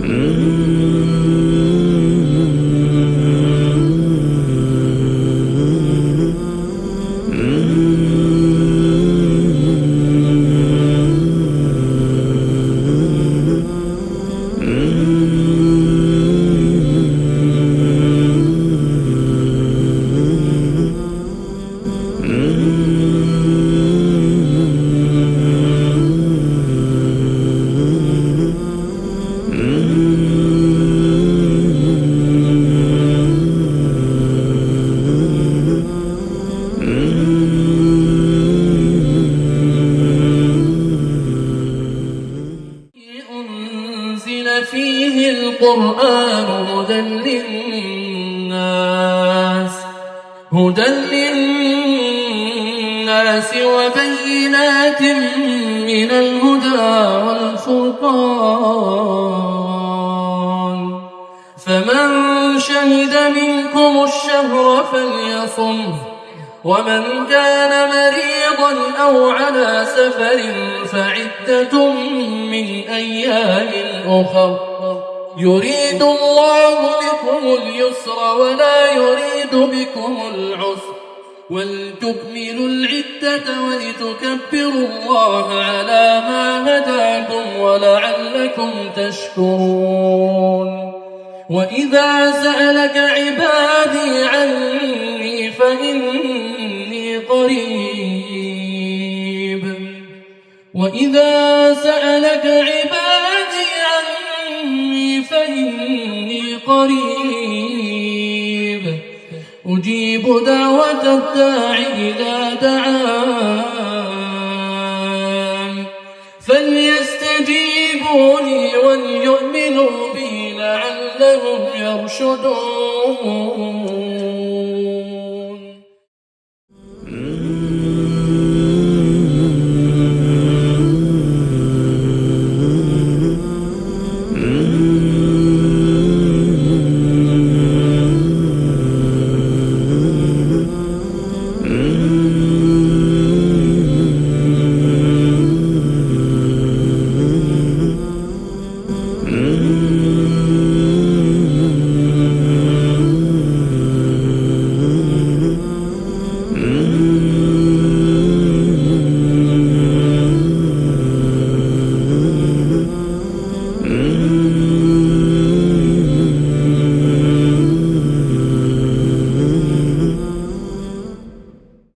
أنزل فيه القرآن هدى للناس وبينات من الهدى والفرقان، فمن شهد منكم الشهر فليصمه، ومن كان مريضا أو على سفر فعدة من أيام أخر، يريد الله بكم اليسر ولا يريد بكم العسر، ولتكملوا العدة ولتكبروا الله على ما هداكم ولعلكم تشكرون. وإذا سألك عبادي عني فإني قريب، وإذا سألك عبادي عني فإني قريب، أجيب دعوة الداع إذا دعان، فليستجيبوا لي وليؤمنوا بي لعلهم يرشدون.